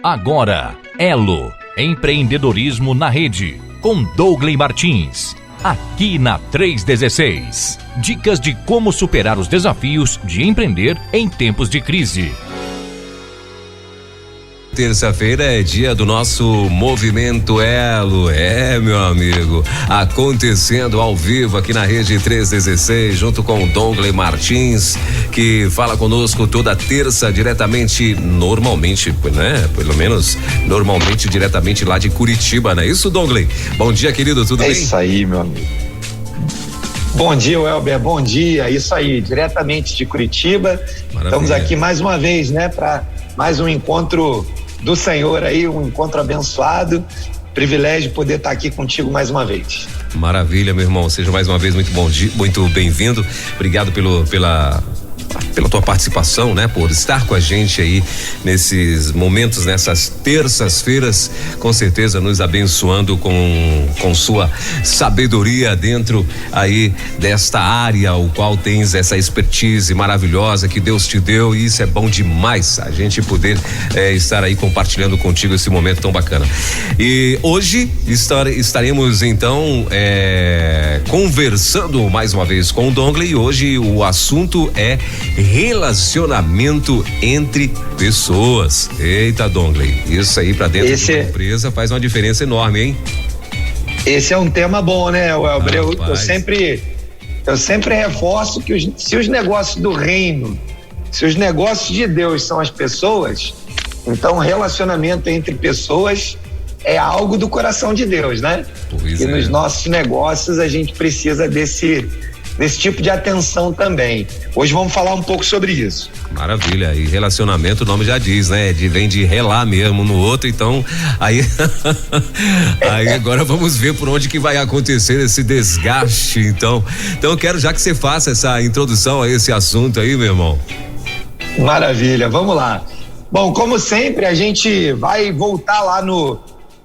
Agora, Elo, empreendedorismo na rede, com Douglas Martins, aqui na 316. Dicas de como superar os desafios de empreender em tempos de crise. Terça-feira é dia do nosso Movimento Elo, meu amigo, acontecendo ao vivo aqui na Rede 316, junto com o Douglas Martins, que fala conosco toda terça diretamente, normalmente, né? Pelo menos, normalmente diretamente lá de Curitiba, não é isso, Douglas? Bom dia, querido, tudo bem? É isso aí, meu amigo. Bom dia, Welber, bom dia, isso aí, diretamente de Curitiba. Maravilha. Estamos aqui mais uma vez, né, para mais um encontro do Senhor aí, um encontro abençoado, privilégio poder estar aqui contigo mais uma vez. Maravilha, meu irmão, seja mais uma vez muito bom dia, muito bem-vindo, obrigado pela tua participação, né? Por estar com a gente aí nesses momentos, nessas terças-feiras, com certeza nos abençoando com sua sabedoria dentro aí desta área, o qual tens essa expertise maravilhosa que Deus te deu, e isso é bom demais, a gente poder estar aí compartilhando contigo esse momento tão bacana. E hoje estaremos então conversando mais uma vez com o Douglas, e hoje o assunto é relacionamento entre pessoas. Eita, Douglas, isso aí pra dentro de uma empresa faz uma diferença enorme, hein? Esse é um tema bom, né, Welber? Eu sempre reforço que se os negócios do reino, se os negócios de Deus são as pessoas, então relacionamento entre pessoas é algo do coração de Deus, né? E nos nossos negócios a gente precisa desse tipo de atenção também. Hoje vamos falar um pouco sobre isso. Maravilha, e relacionamento, o nome já diz, né? Vem de relar mesmo no outro, então aí agora vamos ver por onde que vai acontecer esse desgaste, então eu quero já que você faça essa introdução a esse assunto aí, meu irmão. Maravilha, vamos lá. Bom, como sempre, a gente vai voltar lá no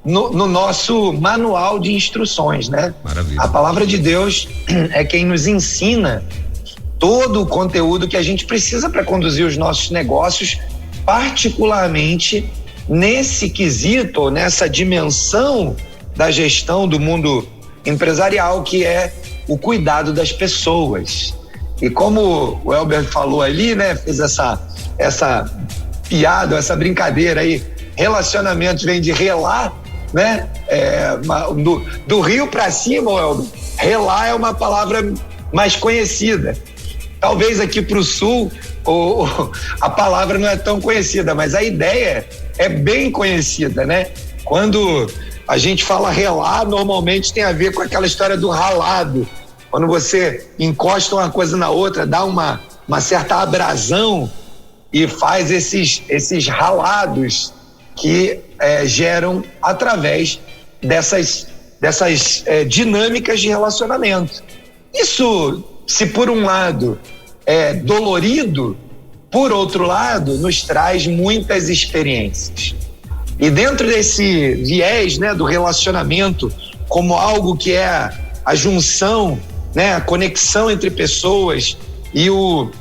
nosso manual de instruções, né? Maravilha. A palavra de Deus é quem nos ensina todo o conteúdo que a gente precisa para conduzir os nossos negócios, particularmente nesse quesito, nessa dimensão da gestão do mundo empresarial, que é o cuidado das pessoas. E como o Welber falou ali, né? Fez essa piada, essa brincadeira aí, relacionamento vem de relar, né? Do Rio para cima, Welber, relar é uma palavra mais conhecida. Talvez aqui para o sul a palavra não é tão conhecida, mas a ideia é bem conhecida, né? Quando a gente fala relar, normalmente tem a ver com aquela história do ralado. Quando você encosta uma coisa na outra, dá uma certa abrasão e faz esses ralados que geram através dessas dinâmicas de relacionamento. Isso, se por um lado é dolorido, por outro lado nos traz muitas experiências. E dentro desse viés, né, do relacionamento como algo que é a junção, né, a conexão entre pessoas e o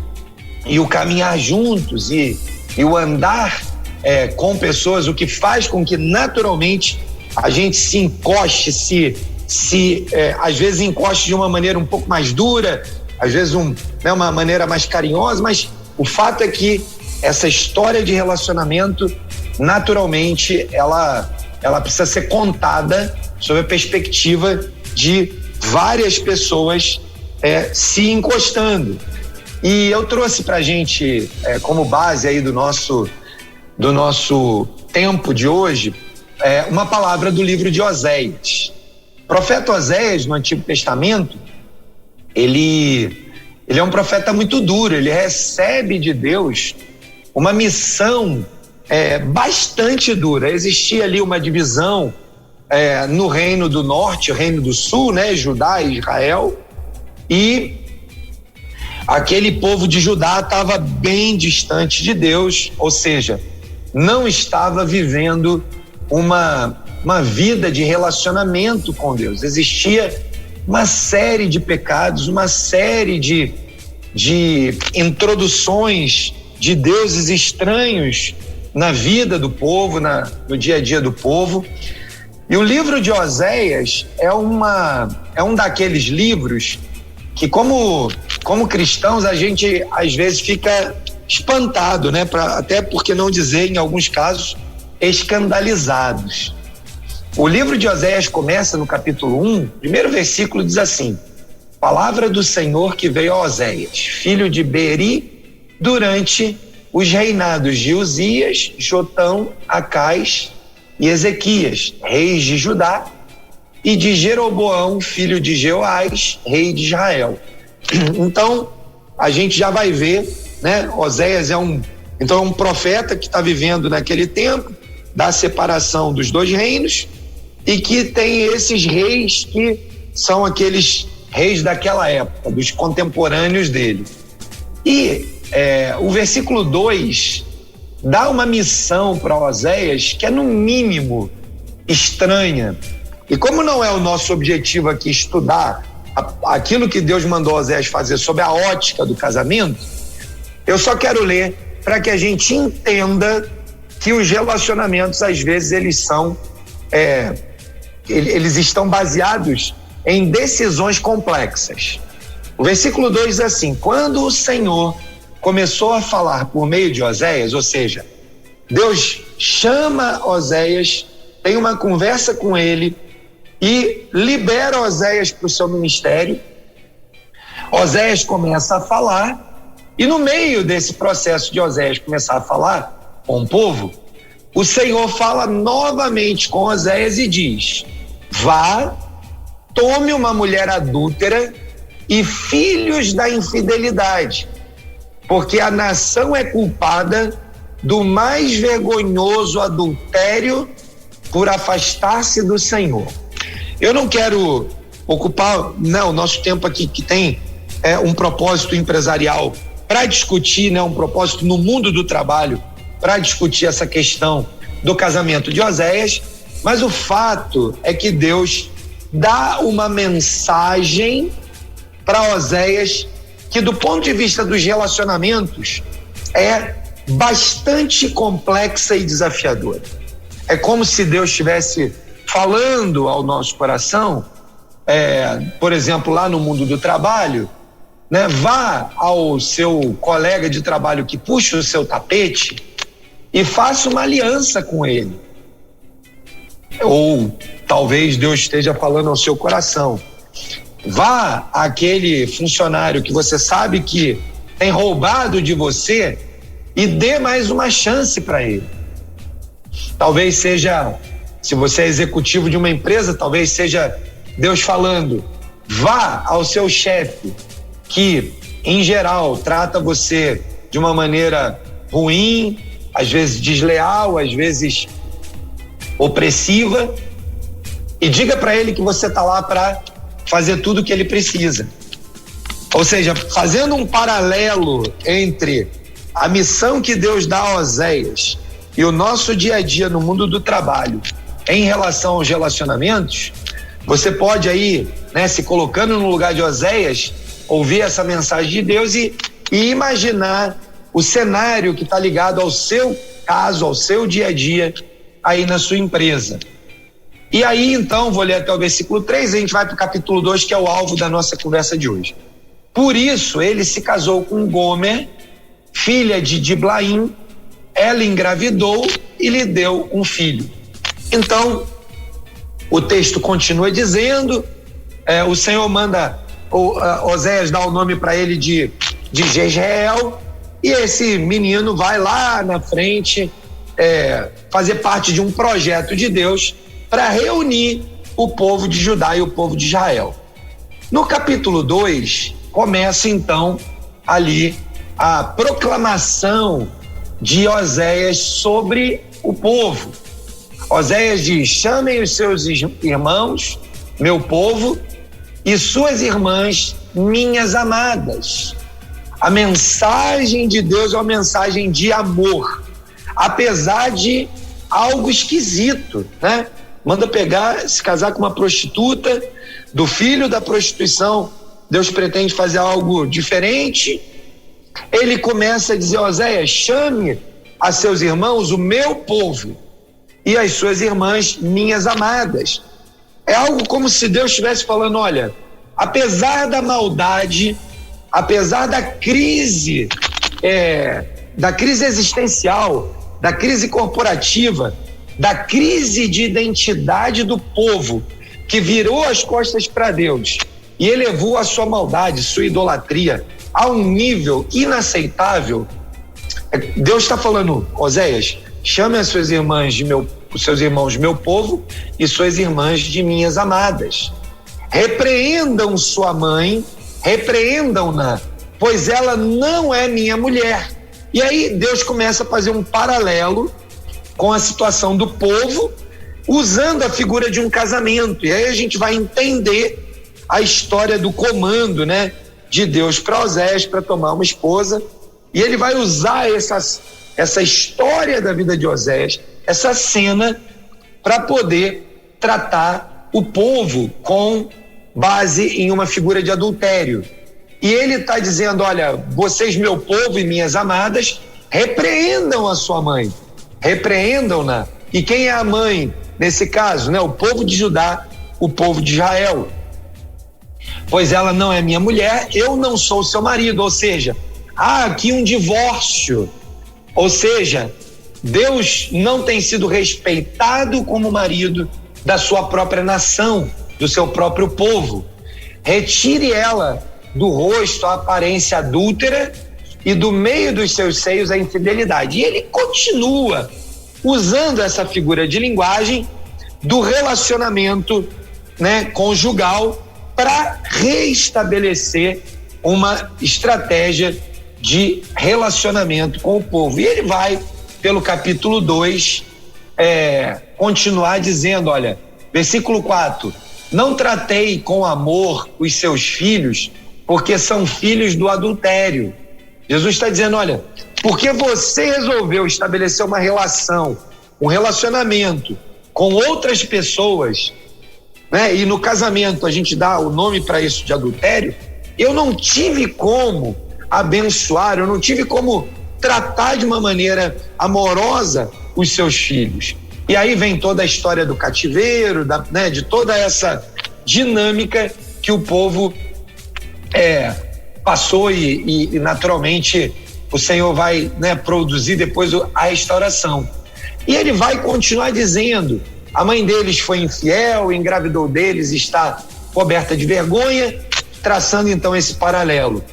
caminhar juntos e o andar com pessoas, o que faz com que naturalmente a gente se encoste, às vezes encoste de uma maneira um pouco mais dura, às vezes uma maneira mais carinhosa, mas o fato é que essa história de relacionamento, naturalmente, ela precisa ser contada sob a perspectiva de várias pessoas se encostando. E eu trouxe pra gente, como base aí do nosso tempo de hoje, uma palavra do livro de Oséias. O profeta Oséias, no Antigo Testamento, ele é um profeta muito duro, ele recebe de Deus uma missão bastante dura. Existia ali uma divisão no Reino do Norte, o Reino do Sul, né, Judá e Israel, e aquele povo de Judá estava bem distante de Deus, ou seja, não estava vivendo uma vida de relacionamento com Deus. Existia uma série de pecados, uma série de introduções de deuses estranhos na vida do povo, no dia a dia do povo. E o livro de Oséias é um daqueles livros que, como cristãos, a gente às vezes fica espantado, né? Até porque não dizer, em alguns casos, escandalizados. O livro de Oséias começa no capítulo 1, primeiro versículo diz assim: palavra do Senhor que veio a Oséias, filho de Beeri, durante os reinados de Uzias, Jotão, Acais e Ezequias, reis de Judá, e de Jeroboão, filho de Jeoás, rei de Israel. Então, a gente já vai ver, né? Oséias é um profeta que está vivendo naquele tempo da separação dos dois reinos e que tem esses reis que são aqueles reis daquela época, dos contemporâneos dele. E o versículo 2 dá uma missão para Oséias que é no mínimo estranha. E como não é o nosso objetivo aqui estudar aquilo que Deus mandou Oséias fazer sob a ótica do casamento, eu só quero ler para que a gente entenda que os relacionamentos, às vezes, eles estão baseados em decisões complexas. O versículo 2 diz assim: quando o Senhor começou a falar por meio de Oséias, ou seja, Deus chama Oséias, tem uma conversa com ele e libera Oséias para o seu ministério. Oséias começa a falar e no meio desse processo de Oséias começar a falar com o povo, o Senhor fala novamente com Oséias e diz: vá, tome uma mulher adúltera e filhos da infidelidade, porque a nação é culpada do mais vergonhoso adultério por afastar-se do Senhor. Eu não quero ocupar o nosso tempo aqui, que tem um propósito empresarial para discutir, um propósito no mundo do trabalho, para discutir essa questão do casamento de Oséias, mas o fato é que Deus dá uma mensagem para Oséias que, do ponto de vista dos relacionamentos, é bastante complexa e desafiadora. É como se Deus estivesse falando ao nosso coração, por exemplo, lá no mundo do trabalho, né? Vá ao seu colega de trabalho que puxa o seu tapete e faça uma aliança com ele. Ou talvez Deus esteja falando ao seu coração: vá àquele funcionário que você sabe que tem roubado de você e dê mais uma chance para ele. Talvez seja, se você é executivo de uma empresa, talvez seja Deus falando: vá ao seu chefe que, em geral, trata você de uma maneira ruim, às vezes desleal, às vezes opressiva, e diga para ele que você está lá para fazer tudo o que ele precisa. Ou seja, fazendo um paralelo entre a missão que Deus dá a Oséias e o nosso dia a dia no mundo do trabalho em relação aos relacionamentos, você pode aí, se colocando no lugar de Oséias, ouvir essa mensagem de Deus e imaginar o cenário que está ligado ao seu caso, ao seu dia a dia aí na sua empresa. E aí, então, vou ler até o versículo 3, a gente vai para o capítulo 2, que é o alvo da nossa conversa de hoje. Por isso, ele se casou com Gomer, filha de Diblaim, ela engravidou e lhe deu um filho. Então, o texto continua dizendo, o Senhor manda Oséias dar o nome para ele de Jezreel, e esse menino vai lá na frente fazer parte de um projeto de Deus para reunir o povo de Judá e o povo de Israel. No capítulo 2, começa então ali a proclamação de Oséias sobre o povo. Oséias diz: chamem os seus irmãos, meu povo, e suas irmãs, minhas amadas. A mensagem de Deus é uma mensagem de amor, apesar de algo esquisito, né? Manda se casar com uma prostituta, do filho da prostituição, Deus pretende fazer algo diferente. Ele começa a dizer: Oséias, chame a seus irmãos o meu povo e as suas irmãs minhas amadas. É algo como se Deus estivesse falando, olha, apesar da maldade, apesar da crise existencial, da crise corporativa, da crise de identidade do povo que virou as costas para Deus e elevou a sua maldade, sua idolatria a um nível inaceitável, Deus está falando, Oséias, chame as suas irmãs os seus irmãos de meu povo e suas irmãs de minhas amadas. Repreendam sua mãe, repreendam-na, pois ela não é minha mulher. E aí Deus começa a fazer um paralelo com a situação do povo, usando a figura de um casamento. E aí a gente vai entender a história do comando, né, de Deus para Oséias para tomar uma esposa. E ele vai usar essa história da vida de Oséias, essa cena, para poder tratar o povo com base em uma figura de adultério. E ele está dizendo, olha, vocês, meu povo e minhas amadas, repreendam a sua mãe, repreendam-na. E quem é a mãe nesse caso, né? O povo de Judá, o povo de Israel. Pois ela não é minha mulher, eu não sou seu marido. Ou seja, há aqui um divórcio. Ou seja, Deus não tem sido respeitado como marido da sua própria nação, do seu próprio povo. Retire ela do rosto a aparência adúltera e do meio dos seus seios a infidelidade. E ele continua usando essa figura de linguagem do relacionamento, né, conjugal para reestabelecer uma estratégia de relacionamento com o povo. E ele vai, pelo capítulo 2, continuar dizendo, olha, versículo 4, não tratei com amor os seus filhos, porque são filhos do adultério. Jesus está dizendo, olha, porque você resolveu estabelecer uma relação, um relacionamento com outras pessoas, né? E no casamento a gente dá o nome para isso de adultério, eu não tive como abençoar, eu não tive como tratar de uma maneira amorosa os seus filhos. E aí vem toda a história do cativeiro, né, de toda essa dinâmica que o povo passou e naturalmente o Senhor vai, né, produzir depois a restauração. E ele vai continuar dizendo, a mãe deles foi infiel, engravidou deles, está coberta de vergonha, traçando então esse paralelo.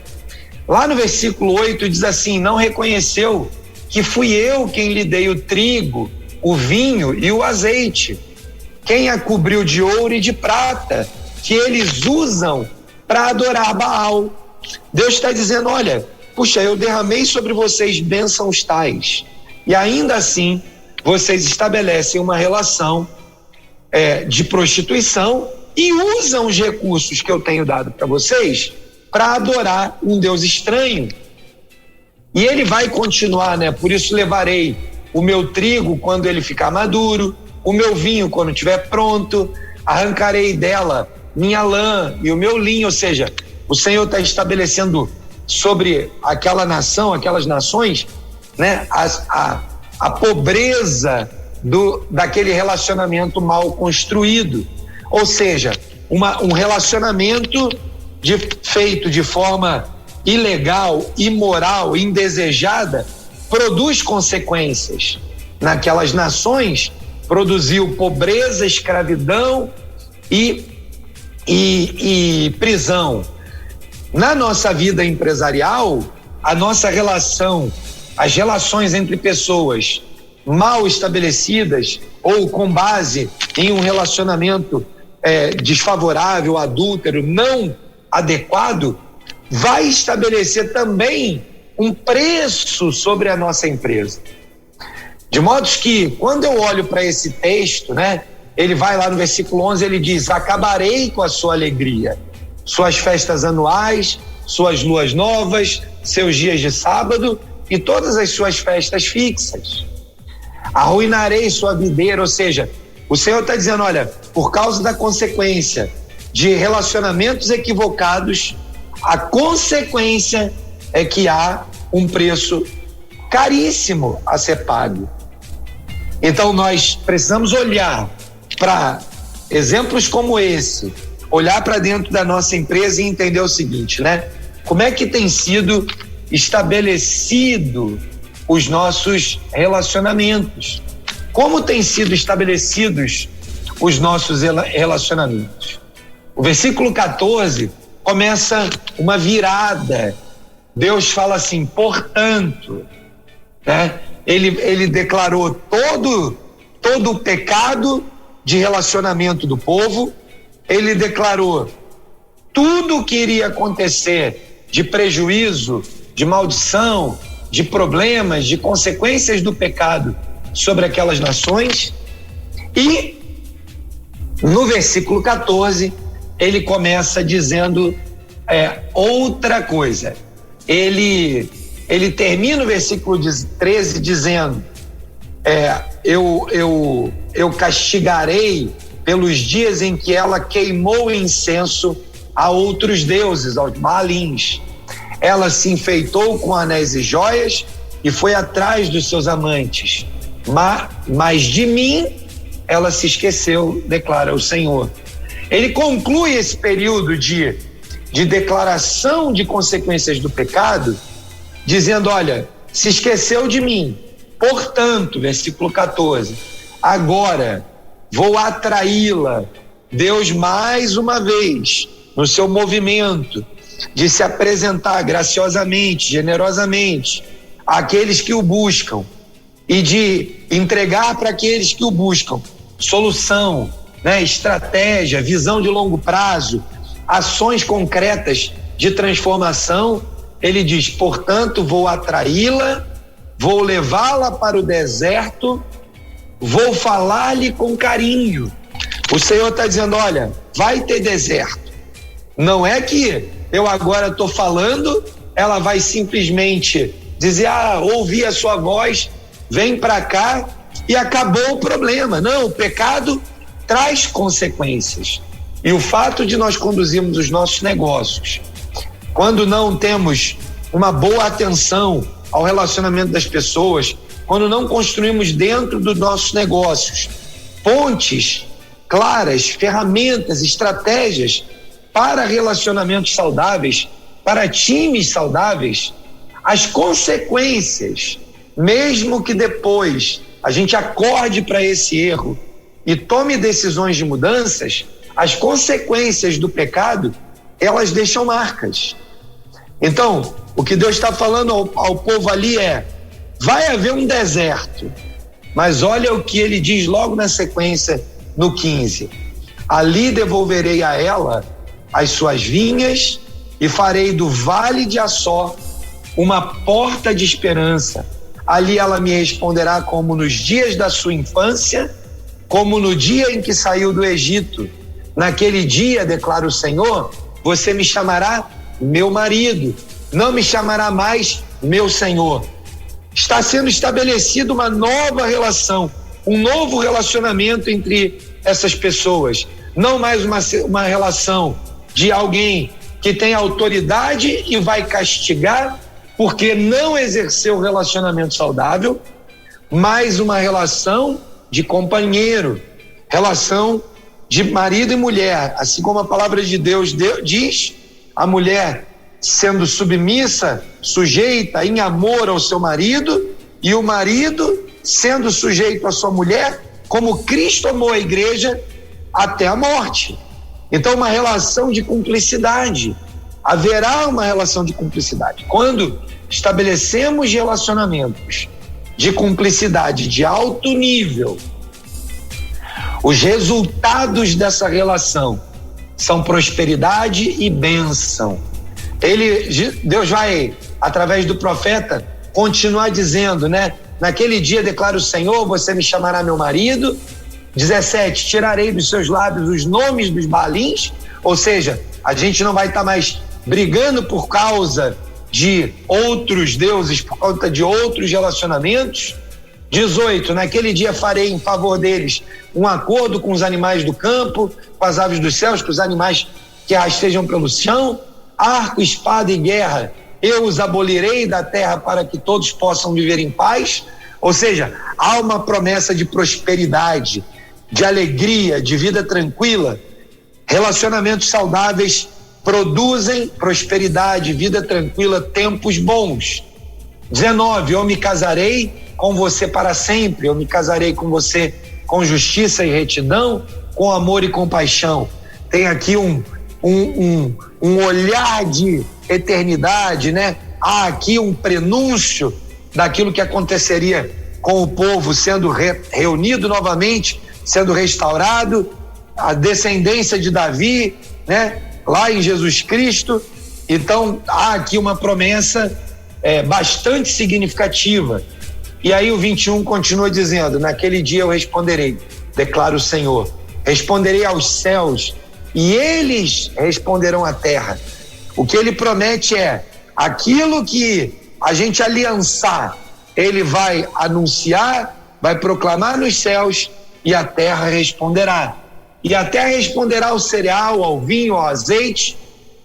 Lá no versículo 8 diz assim, não reconheceu que fui eu quem lhe dei o trigo, o vinho e o azeite, quem a cobriu de ouro e de prata, que eles usam para adorar Baal. Deus está dizendo, olha, puxa, eu derramei sobre vocês bênçãos tais, e ainda assim vocês estabelecem uma relação de prostituição e usam os recursos que eu tenho dado para vocês para adorar um Deus estranho. E ele vai continuar, né? Por isso levarei o meu trigo quando ele ficar maduro, o meu vinho quando estiver pronto, arrancarei dela minha lã e o meu linho. Ou seja, o Senhor está estabelecendo sobre aquela nação, aquelas nações, né? A pobreza daquele relacionamento mal construído. Ou seja, um relacionamento feito de forma ilegal, imoral, indesejada, produz consequências. Naquelas nações, produziu pobreza, escravidão e prisão. Na nossa vida empresarial, a nossa relação, as relações entre pessoas mal estabelecidas ou com base em um relacionamento desfavorável, adúltero, não adequado, vai estabelecer também um preço sobre a nossa empresa. De modo que, quando eu olho para esse texto, né, ele vai lá no versículo 11, ele diz, acabarei com a sua alegria, suas festas anuais, suas luas novas, seus dias de sábado e todas as suas festas fixas. Arruinarei sua videira. Ou seja, o Senhor está dizendo, olha, por causa da consequência de relacionamentos equivocados, a consequência é que há um preço caríssimo a ser pago. Então nós precisamos olhar para exemplos como esse, olhar para dentro da nossa empresa e entender o seguinte, né? Como é que tem sido estabelecido os nossos relacionamentos? Como têm sido estabelecidos os nossos relacionamentos? O versículo 14 começa uma virada. Deus fala assim, portanto, né? Ele declarou todo o pecado de relacionamento do povo, ele declarou tudo o que iria acontecer de prejuízo, de maldição, de problemas, de consequências do pecado sobre aquelas nações, e no versículo 14 ele começa dizendo outra coisa. Ele termina o versículo 13 dizendo, eu castigarei pelos dias em que ela queimou incenso a outros deuses, aos Baalins. Ela se enfeitou com anéis e joias e foi atrás dos seus amantes. Mas de mim ela se esqueceu, declara o Senhor. Ele conclui esse período de declaração de consequências do pecado, dizendo, olha, se esqueceu de mim, portanto, versículo 14, agora vou atraí-la. Deus, mais uma vez, no seu movimento de se apresentar graciosamente, generosamente àqueles que o buscam e de entregar para aqueles que o buscam solução, né, estratégia, visão de longo prazo, ações concretas de transformação. Ele diz, portanto, vou atraí-la, vou levá-la para o deserto, vou falar-lhe com carinho. O Senhor está dizendo, olha, vai ter deserto. Não é que eu agora estou falando, ela vai simplesmente dizer, ouvi a sua voz, vem para cá e acabou o problema. Não, o pecado traz consequências. E o fato de nós conduzirmos os nossos negócios, quando não temos uma boa atenção ao relacionamento das pessoas, quando não construímos dentro dos nossos negócios pontes claras, ferramentas, estratégias para relacionamentos saudáveis, para times saudáveis, as consequências, mesmo que depois a gente acorde para esse erro e tome decisões de mudanças, as consequências do pecado, elas deixam marcas. Então, o que Deus está falando ao povo ali vai haver um deserto, mas olha o que ele diz logo na sequência, no 15, ali devolverei a ela as suas vinhas e farei do vale de Assó uma porta de esperança. Ali ela me responderá como nos dias da sua infância, como no dia em que saiu do Egito. Naquele dia, declara o Senhor, você me chamará meu marido, não me chamará mais meu Senhor. Está sendo estabelecida uma nova relação, um novo relacionamento entre essas pessoas. Não mais uma relação de alguém que tem autoridade e vai castigar porque não exerceu o relacionamento saudável, mas uma relação de companheiro, relação de marido e mulher, assim como a palavra de Deus diz, a mulher sendo submissa, sujeita em amor ao seu marido, e o marido sendo sujeito à sua mulher, como Cristo amou a igreja até a morte. Então, uma relação de cumplicidade. Haverá uma relação de cumplicidade. Quando estabelecemos relacionamentos de cumplicidade de alto nível, os resultados dessa relação são prosperidade e bênção. Deus vai, através do profeta, continuar dizendo, né? Naquele dia, declara o Senhor, você me chamará meu marido. 17, tirarei dos seus lábios os nomes dos Baalins, ou seja, a gente não vai estar mais brigando por causa de outros deuses, por conta de outros relacionamentos. 18, naquele dia farei em favor deles um acordo com os animais do campo, com as aves dos céus, com os animais que rastejam pelo chão. Arco, espada e guerra eu os abolirei da terra para que todos possam viver em paz. Ou seja, há uma promessa de prosperidade, de alegria, de vida tranquila. Relacionamentos saudáveis produzem prosperidade, vida tranquila, tempos bons. 19, eu me casarei com você para sempre, eu me casarei com você com justiça e retidão, com amor e compaixão. Tem aqui um olhar de eternidade, né? Há aqui um prenúncio daquilo que aconteceria com o povo sendo reunido novamente, sendo restaurado, a descendência de Davi, né? Lá em Jesus Cristo. Então há aqui uma promessa bastante significativa. E aí o 21 continua dizendo: naquele dia eu responderei, declara o Senhor, responderei aos céus e eles responderão à terra. O que ele promete é aquilo que a gente aliançar, ele vai anunciar, vai proclamar nos céus e a terra responderá. E a terra responderá ao cereal, ao vinho, ao azeite,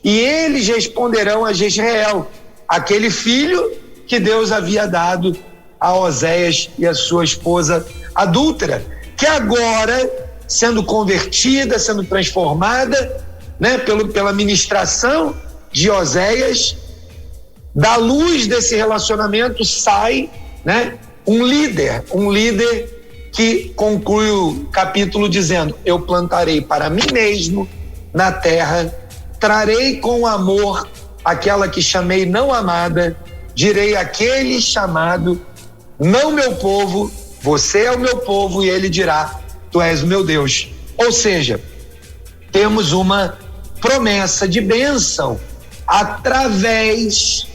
e eles responderão a Jezreel, aquele filho que Deus havia dado a Oséias e a sua esposa adúltera, que agora, sendo convertida, sendo transformada, né, pela ministração de Oséias, da luz desse relacionamento sai, né, um líder que conclui o capítulo dizendo: eu plantarei para mim mesmo na terra, trarei com amor aquela que chamei não amada, direi àquele chamado não meu povo, você é o meu povo, e ele dirá: tu és o meu Deus. Ou seja, temos uma promessa de bênção através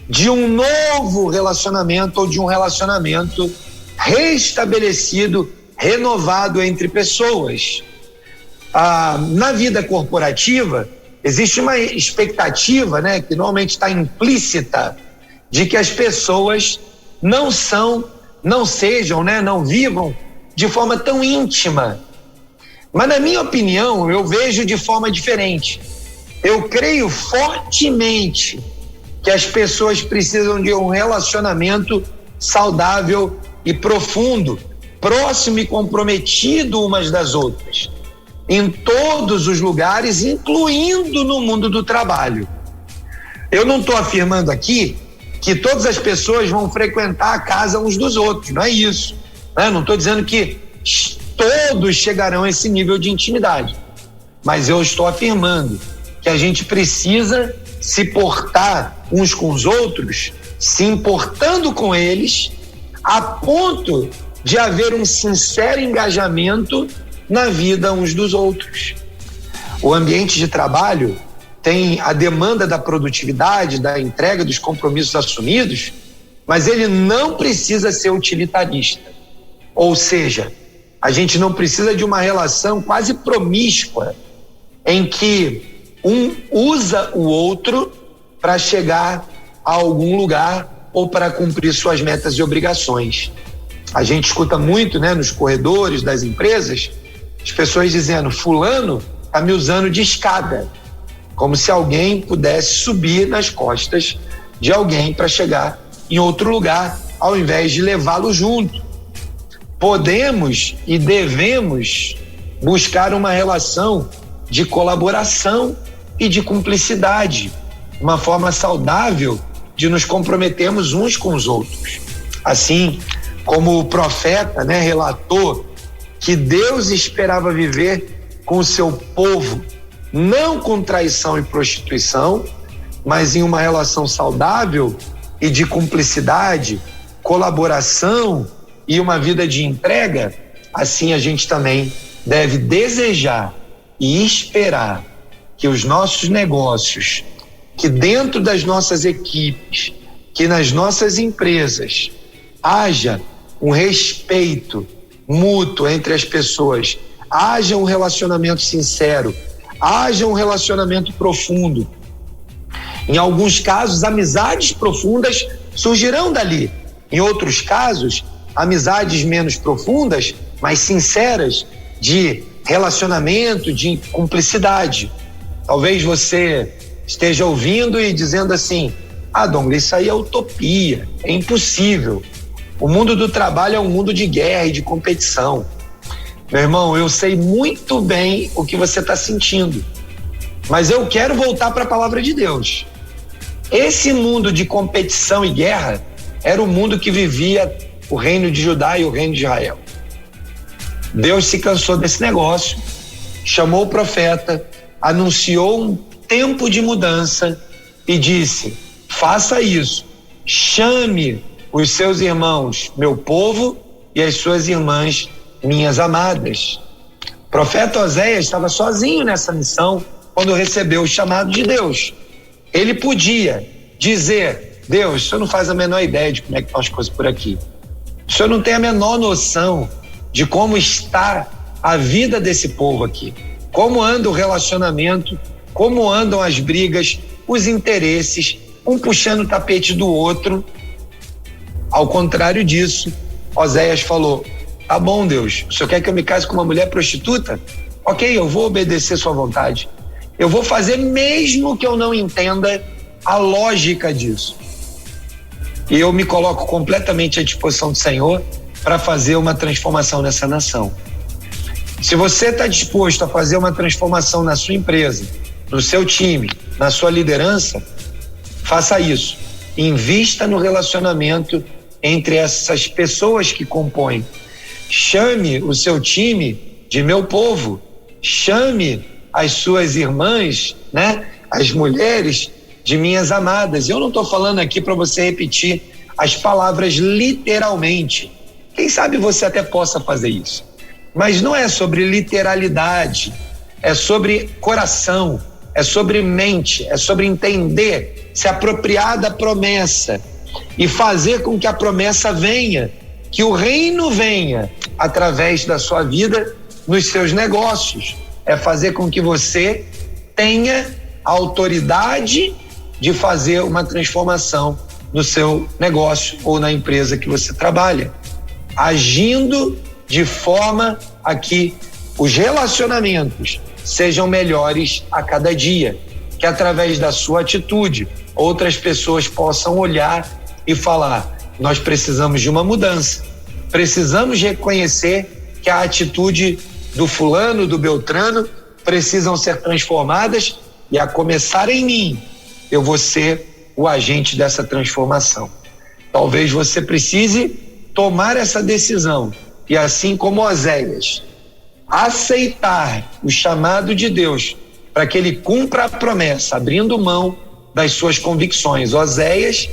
de um novo relacionamento, ou de um relacionamento restabelecido, renovado entre pessoas. Na vida corporativa existe uma expectativa, né, que normalmente está implícita, de que as pessoas não sejam, né, não vivam de forma tão íntima. Mas na minha opinião, eu vejo de forma diferente. Eu creio fortemente que as pessoas precisam de um relacionamento saudável e profundo, próximo e comprometido umas das outras, em todos os lugares, incluindo no mundo do trabalho. Eu não estou afirmando aqui que todas as pessoas vão frequentar a casa uns dos outros, não é isso, né? Não estou dizendo que todos chegarão a esse nível de intimidade, mas eu estou afirmando que a gente precisa se portar uns com os outros, se importando com eles, a ponto de haver um sincero engajamento na vida uns dos outros. O ambiente de trabalho tem a demanda da produtividade, da entrega dos compromissos assumidos, mas ele não precisa ser utilitarista. Ou seja, a gente não precisa de uma relação quase promíscua, em que um usa o outro para chegar a algum lugar ou para cumprir suas metas e obrigações. A gente escuta muito, né, nos corredores das empresas, as pessoas dizendo: fulano está me usando de escada, como se alguém pudesse subir nas costas de alguém para chegar em outro lugar, ao invés de levá-lo junto. Podemos e devemos buscar uma relação de colaboração e de cumplicidade, uma forma saudável de nos comprometermos uns com os outros. Assim como o profeta, né, relatou que Deus esperava viver com o seu povo, não com traição e prostituição, mas em uma relação saudável e de cumplicidade, colaboração e uma vida de entrega. Assim a gente também deve desejar e esperar que os nossos negócios, que dentro das nossas equipes, que nas nossas empresas haja um respeito mútuo entre as pessoas, haja um relacionamento sincero, haja um relacionamento profundo. Em alguns casos, amizades profundas surgirão dali. Em outros casos, amizades menos profundas, mas sinceras, de relacionamento, de cumplicidade. Talvez você esteja ouvindo e dizendo assim: Dongley, isso aí é utopia, é impossível. O mundo do trabalho é um mundo de guerra e de competição. Meu irmão, eu sei muito bem o que você está sentindo, mas eu quero voltar para a palavra de Deus. Esse mundo de competição e guerra era o mundo que vivia o reino de Judá e o reino de Israel. Deus se cansou desse negócio, chamou o profeta, anunciou um tempo de mudança e disse: faça isso, chame os seus irmãos, meu povo, e as suas irmãs, minhas amadas. O profeta Oséias estava sozinho nessa missão quando recebeu o chamado de Deus. Ele podia dizer: Deus, o senhor não faz a menor ideia de como é que estão as coisas por aqui. O senhor não tem a menor noção de como está a vida desse povo aqui, como anda o relacionamento, como andam as brigas, os interesses, um puxando o tapete do outro. Ao contrário disso, Oséias falou: tá bom, Deus, o senhor quer que eu me case com uma mulher prostituta? Ok, eu vou obedecer sua vontade. Eu vou fazer mesmo que eu não entenda a lógica disso. E eu me coloco completamente à disposição do Senhor para fazer uma transformação nessa nação. Se você está disposto a fazer uma transformação na sua empresa, no seu time, na sua liderança, faça isso. Invista no relacionamento entre essas pessoas que compõem. Chame o seu time de meu povo. Chame as suas irmãs, né? As mulheres de minhas amadas. Eu não estou falando aqui para você repetir as palavras literalmente. Quem sabe você até possa fazer isso. Mas não é sobre literalidade, é sobre coração, é sobre mente, é sobre entender, se apropriar da promessa e fazer com que a promessa venha, que o reino venha através da sua vida, nos seus negócios. É fazer com que você tenha a autoridade de fazer uma transformação no seu negócio ou na empresa que você trabalha, agindo de forma a que os relacionamentos sejam melhores a cada dia, que através da sua atitude outras pessoas possam olhar e falar: nós precisamos de uma mudança, precisamos reconhecer que a atitude do fulano, do beltrano, precisam ser transformadas, e a começar em mim, eu vou ser o agente dessa transformação. Talvez você precise tomar essa decisão e, assim como Oséias, aceitar o chamado de Deus para que ele cumpra a promessa, abrindo mão das suas convicções. Oséias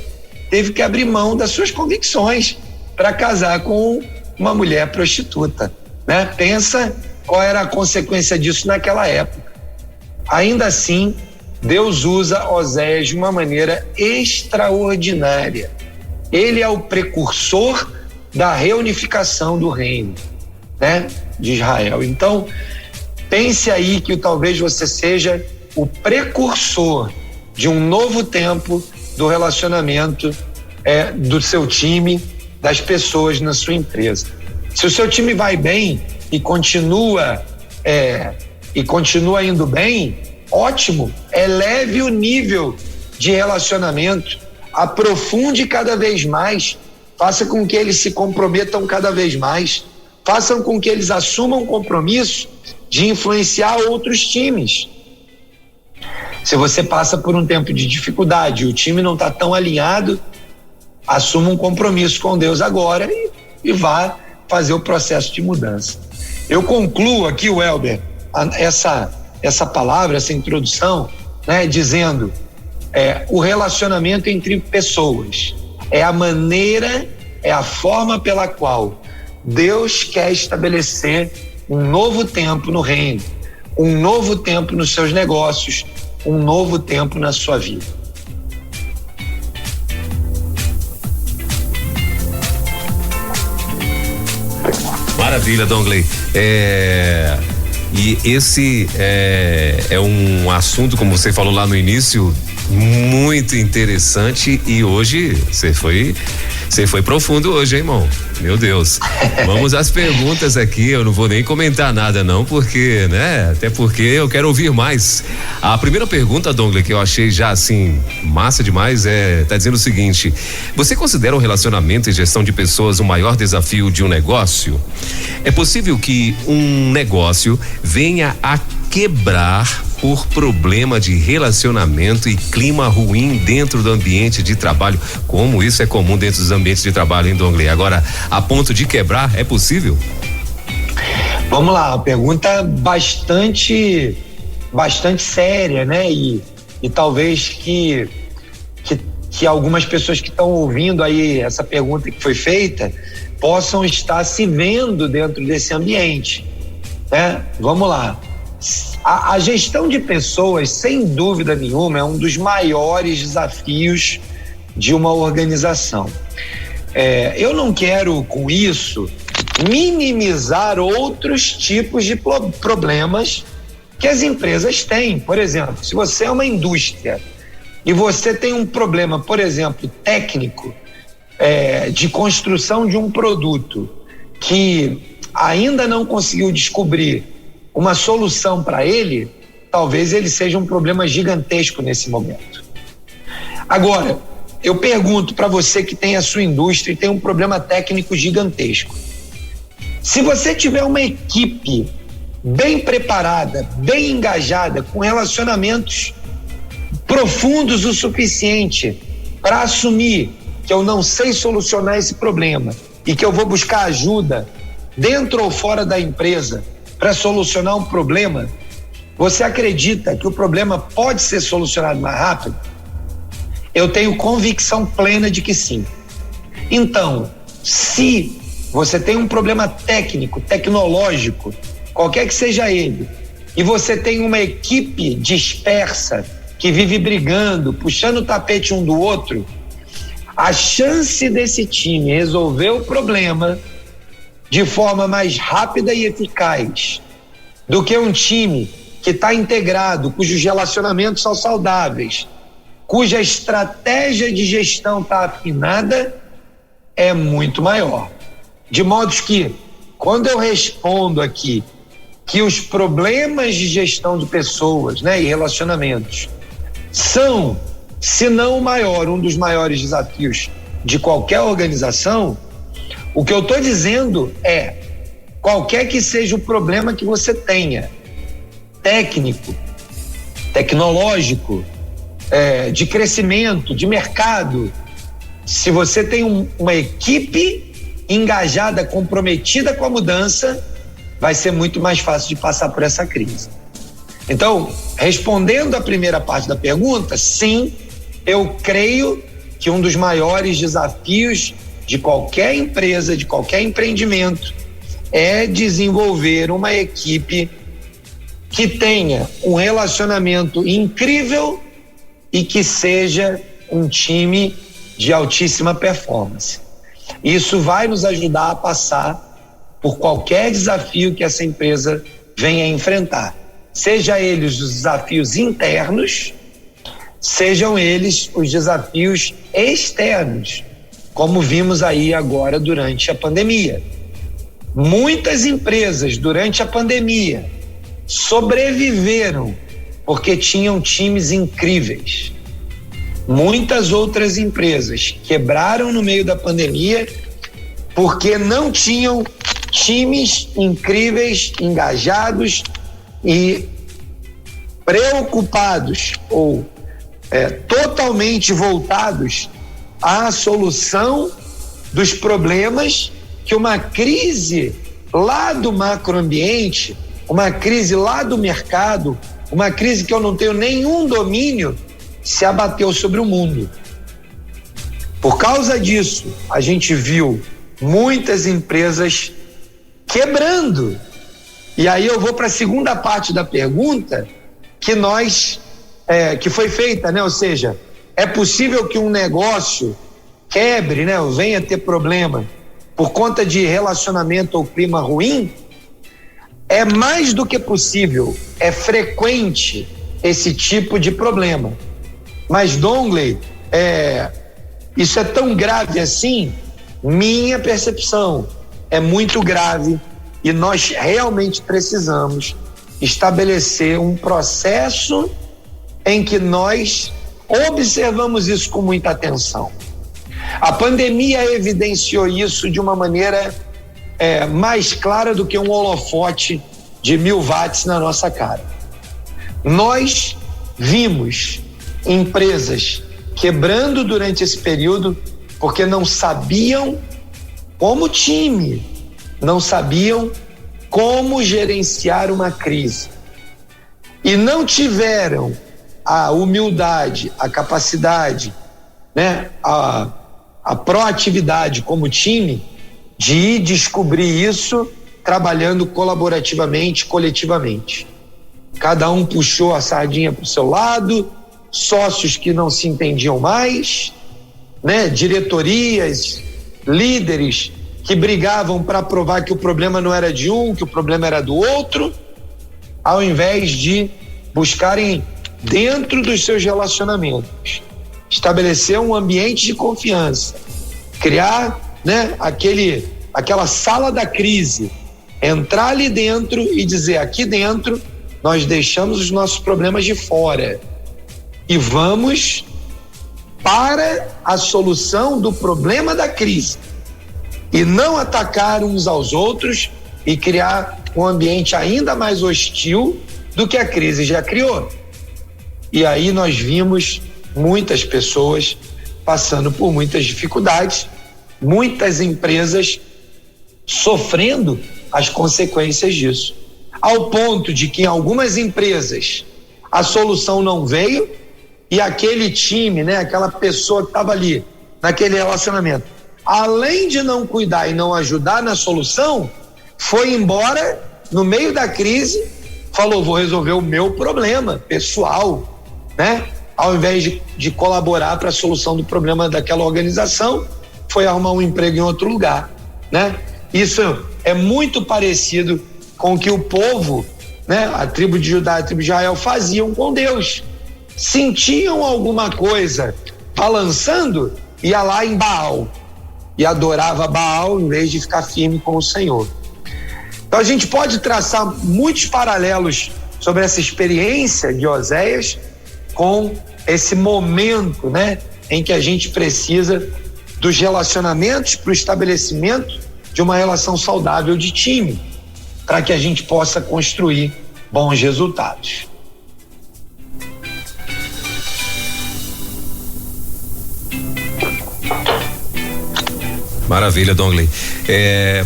teve que abrir mão das suas convicções para casar com uma mulher prostituta, né? Pensa qual era a consequência disso naquela época. Ainda assim, Deus usa Oséias de uma maneira extraordinária. Ele é o precursor da reunificação do reino, né, de Israel. Então, pense aí que talvez você seja o precursor de um novo tempo do relacionamento do seu time, das pessoas na sua empresa. Se o seu time vai bem e continua indo bem, ótimo, eleve o nível de relacionamento, aprofunde cada vez mais, faça com que eles se comprometam cada vez mais, façam com que eles assumam compromisso de influenciar outros times. Se você passa por um tempo de dificuldade e o time não está tão alinhado, assuma um compromisso com Deus agora e vá fazer o processo de mudança. Eu concluo aqui, Welber, essa palavra, essa introdução, né, dizendo o relacionamento entre pessoas é a maneira, é a forma pela qual Deus quer estabelecer um novo tempo no reino, um novo tempo nos seus negócios, um novo tempo na sua vida. Maravilha, Dongley. E esse é um assunto, como você falou lá no início, muito interessante, e hoje você foi profundo hoje, hein, irmão? Meu Deus. Vamos às perguntas aqui, eu não vou nem comentar nada não, porque, né? Até porque eu quero ouvir mais. A primeira pergunta, Douglas, que eu achei já assim, massa demais, tá dizendo o seguinte: você considera o relacionamento e gestão de pessoas o maior desafio de um negócio? É possível que um negócio venha a quebrar por problema de relacionamento e clima ruim dentro do ambiente de trabalho, como isso é comum dentro dos ambientes de trabalho, hein, Dongley? Agora, a ponto de quebrar, é possível? Vamos lá, pergunta bastante séria, né? E talvez que algumas pessoas que estão ouvindo aí essa pergunta que foi feita possam estar se vendo dentro desse ambiente, né? Vamos lá. A gestão de pessoas, sem dúvida nenhuma, é um dos maiores desafios de uma organização. Eu não quero, com isso, minimizar outros tipos de problemas que as empresas têm. Por exemplo, se você é uma indústria e você tem um problema, por exemplo, técnico, de construção de um produto que ainda não conseguiu descobrir uma solução para ele, talvez ele seja um problema gigantesco nesse momento. Agora, eu pergunto para você que tem a sua indústria e tem um problema técnico gigantesco. Se você tiver uma equipe bem preparada, bem engajada, com relacionamentos profundos o suficiente para assumir que eu não sei solucionar esse problema e que eu vou buscar ajuda dentro ou fora da empresa para solucionar um problema, você acredita que o problema pode ser solucionado mais rápido? Eu tenho convicção plena de que sim. Então, se você tem um problema técnico, tecnológico, qualquer que seja ele, e você tem uma equipe dispersa que vive brigando, puxando o tapete um do outro, a chance desse time resolver o problema de forma mais rápida e eficaz do que um time que está integrado, cujos relacionamentos são saudáveis, cuja estratégia de gestão está afinada, é muito maior. De modo que, quando eu respondo aqui que os problemas de gestão de pessoas, né, e relacionamentos são, se não o maior, um dos maiores desafios de qualquer organização, o que eu estou dizendo é, qualquer que seja o problema que você tenha, técnico, tecnológico, de crescimento, de mercado, se você tem uma equipe engajada, comprometida com a mudança, vai ser muito mais fácil de passar por essa crise. Então, respondendo a primeira parte da pergunta, sim, eu creio que um dos maiores desafios de qualquer empresa, de qualquer empreendimento, é desenvolver uma equipe que tenha um relacionamento incrível e que seja um time de altíssima performance. Isso vai nos ajudar a passar por qualquer desafio que essa empresa venha a enfrentar, seja eles os desafios internos, sejam eles os desafios externos, como vimos aí agora durante a pandemia. Muitas empresas durante a pandemia sobreviveram porque tinham times incríveis. Muitas outras empresas quebraram no meio da pandemia porque não tinham times incríveis, engajados e preocupados ou totalmente voltados à solução dos problemas que uma crise lá do macroambiente, uma crise lá do mercado, uma crise que eu não tenho nenhum domínio, se abateu sobre o mundo. Por causa disso, a gente viu muitas empresas quebrando. E aí eu vou para a segunda parte da pergunta que foi feita, né? Ou seja, é possível que um negócio quebre, né? Ou venha ter problema por conta de relacionamento ou clima ruim? É mais do que possível, é frequente esse tipo de problema. Mas, Dongley, isso é tão grave assim? Minha percepção é muito grave e nós realmente precisamos estabelecer um processo em que nós observamos isso com muita atenção. A pandemia evidenciou isso de uma maneira mais clara do que um holofote de 1000 watts na nossa cara. Nós vimos empresas quebrando durante esse período porque não sabiam como time, não sabiam como gerenciar uma crise e não tiveram a humildade, a capacidade, né, a proatividade como time de ir descobrir isso trabalhando colaborativamente, coletivamente. Cada um puxou a sardinha para o seu lado, sócios que não se entendiam mais, né, diretorias, líderes que brigavam para provar que o problema não era de um, que o problema era do outro, ao invés de buscarem dentro dos seus relacionamentos estabelecer um ambiente de confiança, criar, né, aquela sala da crise, entrar ali dentro e dizer: aqui dentro nós deixamos os nossos problemas de fora e vamos para a solução do problema da crise e não atacar uns aos outros e criar um ambiente ainda mais hostil do que a crise já criou. E aí nós vimos muitas pessoas passando por muitas dificuldades, muitas empresas sofrendo as consequências disso, ao ponto de que em algumas empresas a solução não veio e aquele time, né, aquela pessoa que estava ali naquele relacionamento, além de não cuidar e não ajudar na solução, foi embora no meio da crise, falou: vou resolver o meu problema pessoal, né? Ao invés de colaborar para a solução do problema daquela organização, foi arrumar um emprego em outro lugar, né? Isso é muito parecido com o que o povo, né, a tribo de Judá e a tribo de Israel faziam com Deus. Sentiam alguma coisa balançando, ia lá em Baal e adorava Baal em vez de ficar firme com o Senhor. Então a gente pode traçar muitos paralelos sobre essa experiência de Oséias com esse momento, né, em que a gente precisa dos relacionamentos para o estabelecimento de uma relação saudável de time, para que a gente possa construir bons resultados. Maravilha, Dongley.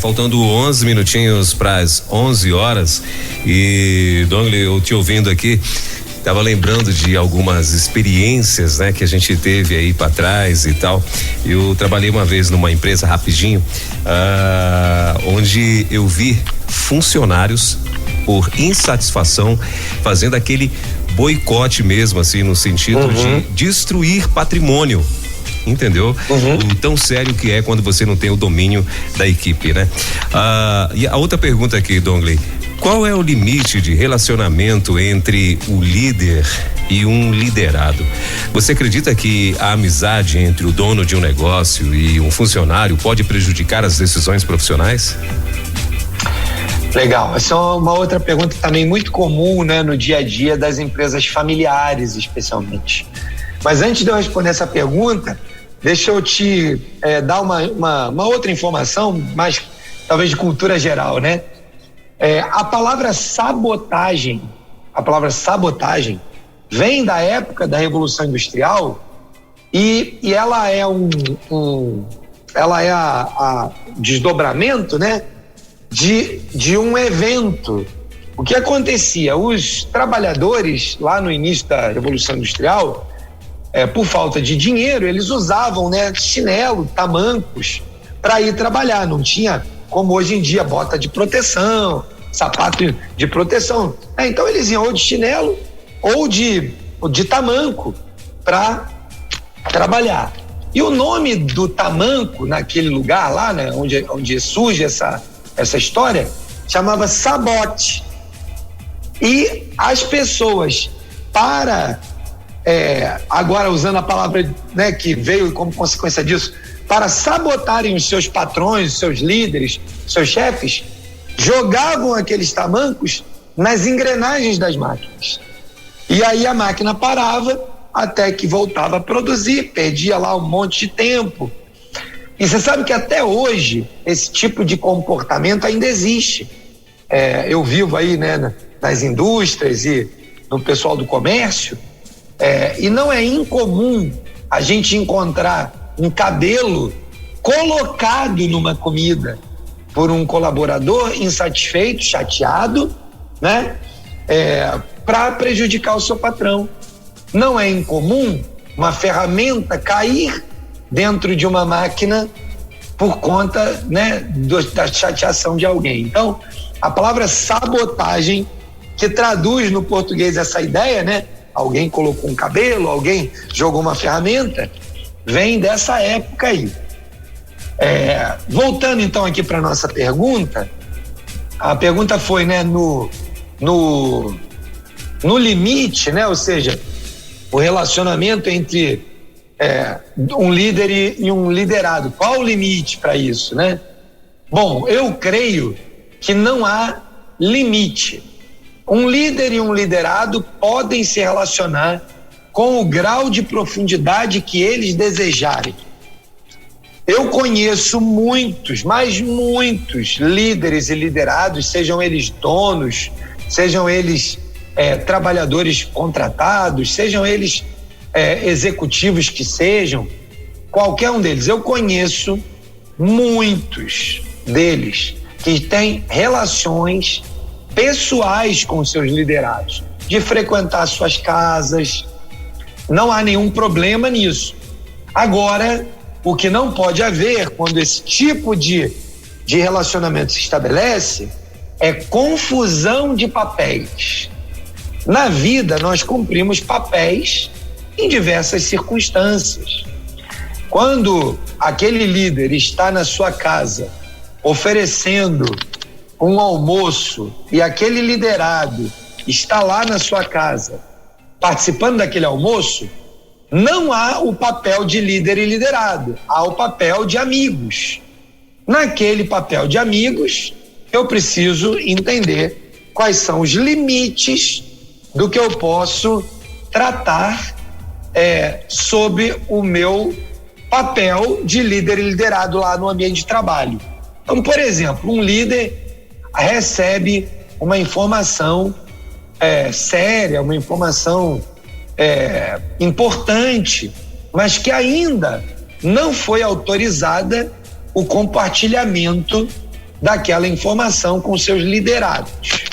Faltando 11 minutinhos para as 11 horas e, Dongley, eu te ouvindo aqui, estava lembrando de algumas experiências, né, que a gente teve aí para trás e tal. Eu trabalhei uma vez numa empresa rapidinho, onde eu vi funcionários por insatisfação fazendo aquele boicote mesmo, assim, no sentido de destruir patrimônio. Entendeu? O tão sério que é quando você não tem o domínio da equipe, né? E a outra pergunta aqui, Dongley: qual é o limite de relacionamento entre o líder e um liderado? Você acredita que a amizade entre o dono de um negócio e um funcionário pode prejudicar as decisões profissionais? Legal, essa é uma outra pergunta também muito comum, né, no dia a dia das empresas familiares, especialmente. Mas antes de eu responder essa pergunta, deixa eu te dar uma outra informação, mais talvez de cultura geral, né? A palavra sabotagem vem da época da Revolução Industrial e ela é a desdobramento, né, de um evento. O que acontecia? Os trabalhadores lá no início da Revolução Industrial, por falta de dinheiro, eles usavam, né, chinelo, tamancos para ir trabalhar. Não tinha, como hoje em dia, bota de proteção, sapato de proteção. Então eles iam ou de chinelo ou de tamanco para trabalhar. E o nome do tamanco naquele lugar lá, né, onde surge essa história, chamava sabote. E as pessoas, agora usando a palavra, né, que veio como consequência disso, para sabotarem os seus patrões, os seus líderes, seus chefes, jogavam aqueles tamancos nas engrenagens das máquinas. E aí a máquina parava até que voltava a produzir, perdia lá um monte de tempo. E você sabe que até hoje esse tipo de comportamento ainda existe. Eu vivo aí, né, nas indústrias e no pessoal do comércio, e não é incomum a gente encontrar um cabelo colocado numa comida por um colaborador insatisfeito, chateado, né, para prejudicar o seu patrão. Não é incomum uma ferramenta cair dentro de uma máquina por conta, né, da chateação de alguém. Então, a palavra sabotagem, que traduz no português essa ideia, né? Alguém colocou um cabelo, alguém jogou uma ferramenta, vem dessa época aí. Voltando então aqui para nossa pergunta, a pergunta foi, né, no limite, né? Ou seja, o relacionamento entre um líder e um liderado. Qual o limite para isso, né? Bom, eu creio que não há limite. Um líder e um liderado podem se relacionar com o grau de profundidade que eles desejarem. Eu conheço muitos, mas muitos líderes e liderados, sejam eles donos, sejam eles trabalhadores contratados, sejam eles executivos que sejam, qualquer um deles. Eu conheço muitos deles que têm relações pessoais com seus liderados, de frequentar suas casas, não há nenhum problema nisso. Agora, o que não pode haver quando esse tipo de relacionamento se estabelece é confusão de papéis. Na vida, nós cumprimos papéis em diversas circunstâncias. Quando aquele líder está na sua casa oferecendo um almoço e aquele liderado está lá na sua casa participando daquele almoço, não há o papel de líder e liderado, há o papel de amigos. Naquele papel de amigos, eu preciso entender quais são os limites do que eu posso tratar sob o meu papel de líder e liderado lá no ambiente de trabalho. Então, por exemplo, um líder recebe uma informação séria, uma informação importante, mas que ainda não foi autorizada o compartilhamento daquela informação com seus liderados.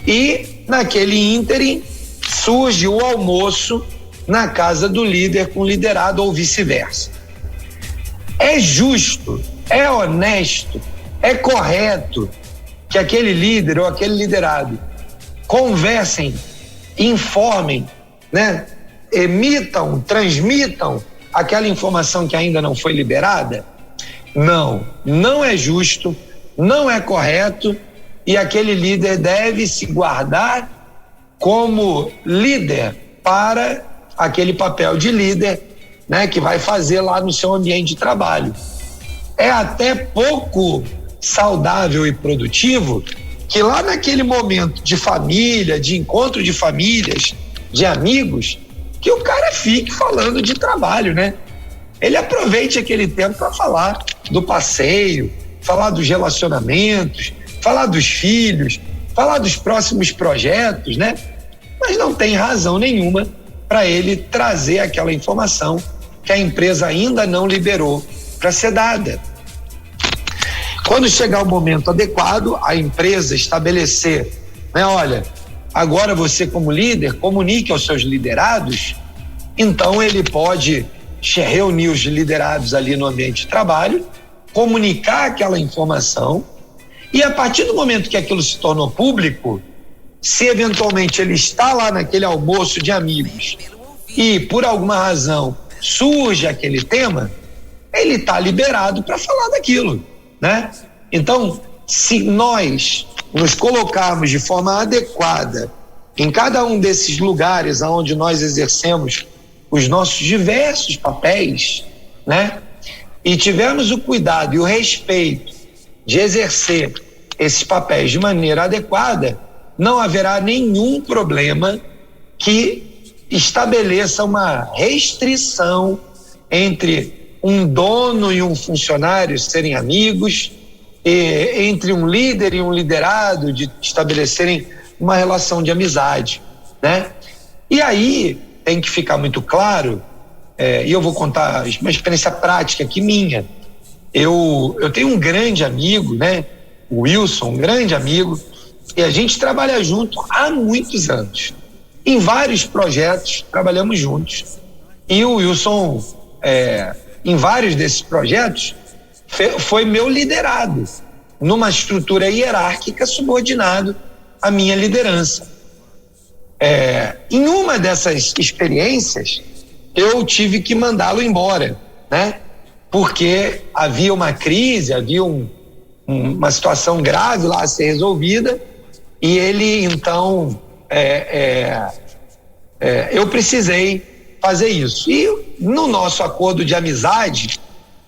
E naquele ínterim surge o almoço na casa do líder com o liderado ou vice-versa. É justo, é honesto, é correto que aquele líder ou aquele liderado conversem, informem, né? Emitam, transmitam aquela informação que ainda não foi liberada? Não, não é justo, não é correto, e aquele líder deve se guardar como líder para aquele papel de líder, né, que vai fazer lá no seu ambiente de trabalho. É até pouco saudável e produtivo que lá naquele momento de família, de encontro de famílias, de amigos, que o cara fique falando de trabalho, né? Ele aproveite aquele tempo para falar do passeio, falar dos relacionamentos, falar dos filhos, falar dos próximos projetos, né? Mas não tem razão nenhuma para ele trazer aquela informação que a empresa ainda não liberou para ser dada. Quando chegar o momento adequado, a empresa estabelecer, né, olha, agora você como líder comunique aos seus liderados, então ele pode reunir os liderados ali no ambiente de trabalho, comunicar aquela informação, e a partir do momento que aquilo se tornou público, se eventualmente ele está lá naquele almoço de amigos e por alguma razão surge aquele tema, ele está liberado para falar daquilo, né? Então, se nós nos colocarmos de forma adequada em cada um desses lugares onde nós exercemos os nossos diversos papéis, né? E tivermos o cuidado e o respeito de exercer esses papéis de maneira adequada, não haverá nenhum problema que estabeleça uma restrição entre um dono e um funcionário serem amigos, entre um líder e um liderado de estabelecerem uma relação de amizade, né? E aí tem que ficar muito claro, e eu vou contar uma experiência prática aqui minha. Eu tenho um grande amigo, né? O Wilson, um grande amigo, e a gente trabalha junto há muitos anos. Em vários projetos trabalhamos juntos. E o Wilson, em vários desses projetos, foi meu liderado, numa estrutura hierárquica subordinado à minha liderança. Em uma dessas experiências, eu tive que mandá-lo embora, né? Porque havia uma crise, havia uma situação grave lá a ser resolvida, e ele, então, eu precisei fazer isso. E no nosso acordo de amizade,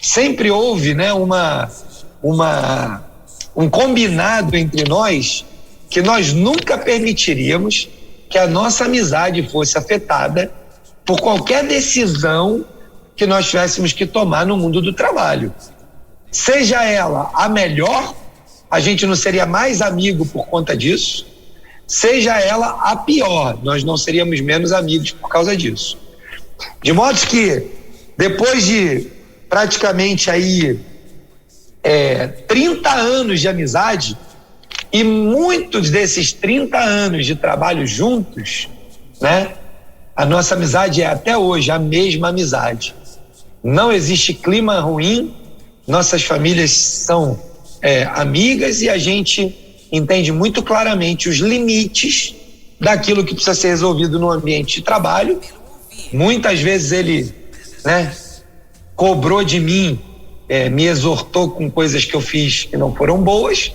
sempre houve, né, um combinado entre nós que nós nunca permitiríamos que a nossa amizade fosse afetada por qualquer decisão que nós tivéssemos que tomar no mundo do trabalho. Seja ela a melhor, a gente não seria mais amigo por conta disso, seja ela a pior, nós não seríamos menos amigos por causa disso. De modo que, depois de praticamente aí 30 anos de amizade, e muitos desses 30 anos de trabalho juntos, né? A nossa amizade é até hoje a mesma amizade. Não existe clima ruim, nossas famílias são amigas e a gente entende muito claramente os limites daquilo que precisa ser resolvido no ambiente de trabalho. Muitas vezes ele, né, cobrou de mim, me exortou com coisas que eu fiz que não foram boas.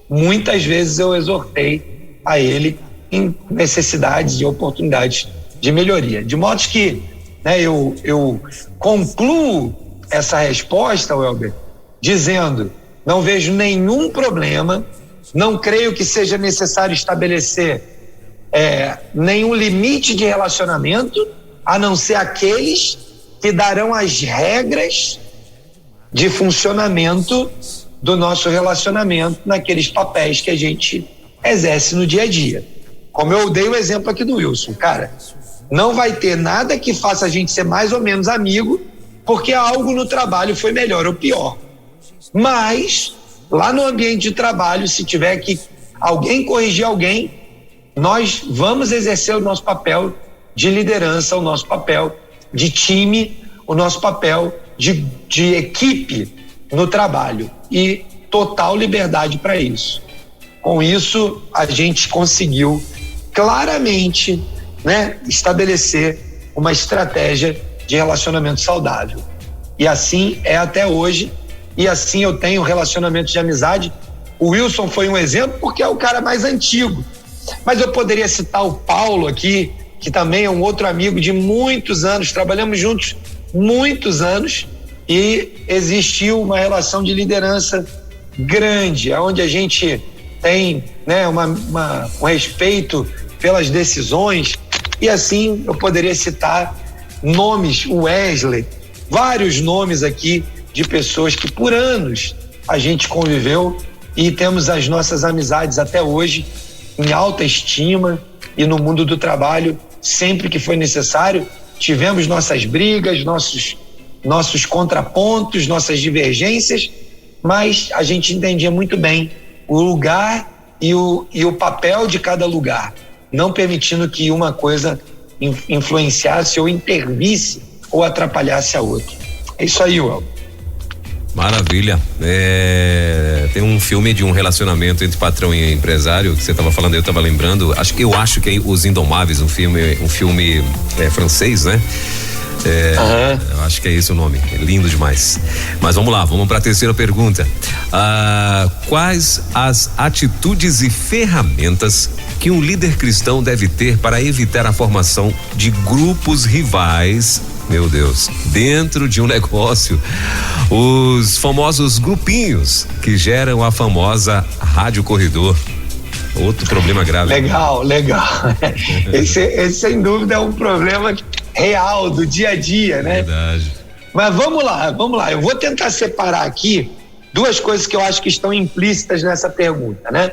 Muitas vezes eu exortei a ele em necessidades e oportunidades de melhoria. De modo que, né, eu concluo essa resposta, Welber, dizendo: não vejo nenhum problema, não creio que seja necessário estabelecer nenhum limite de relacionamento, a não ser aqueles que darão as regras de funcionamento do nosso relacionamento naqueles papéis que a gente exerce no dia a dia. Como eu dei o exemplo aqui do Wilson, cara, não vai ter nada que faça a gente ser mais ou menos amigo porque algo no trabalho foi melhor ou pior. Mas, lá no ambiente de trabalho, se tiver que alguém corrigir alguém, nós vamos exercer o nosso papel de liderança, o nosso papel de time, o nosso papel de equipe no trabalho, e total liberdade para isso. Com isso, a gente conseguiu claramente, né, estabelecer uma estratégia de relacionamento saudável. E assim é até hoje, e assim eu tenho relacionamentos de amizade. O Wilson foi um exemplo porque é o cara mais antigo, mas eu poderia citar o Paulo aqui, que também é um outro amigo de muitos anos, trabalhamos juntos muitos anos, e existiu uma relação de liderança grande, onde a gente tem, né, um respeito pelas decisões. E assim eu poderia citar nomes, o Wesley, vários nomes aqui de pessoas que por anos a gente conviveu e temos as nossas amizades até hoje em alta estima, e no mundo do trabalho, sempre que foi necessário, tivemos nossas brigas, nossos contrapontos, nossas divergências, mas a gente entendia muito bem o lugar e o papel de cada lugar, não permitindo que uma coisa influenciasse ou intervisse ou atrapalhasse a outra. É isso aí, Will. Maravilha. Tem um filme de um relacionamento entre patrão e empresário que você estava falando, eu estava lembrando. Eu acho que é Os Indomáveis, um filme francês, né? Eu acho que é esse o nome, é lindo demais. Mas vamos lá, vamos para a terceira pergunta. Quais as atitudes e ferramentas que um líder cristão deve ter para evitar a formação de grupos rivais, meu Deus, dentro de um negócio? Os famosos grupinhos que geram a famosa Rádio Corredor. Outro problema grave. Legal. Esse sem dúvida é um problema real do dia a dia, né? Verdade. Mas vamos lá. Eu vou tentar separar aqui duas coisas que eu acho que estão implícitas nessa pergunta, né?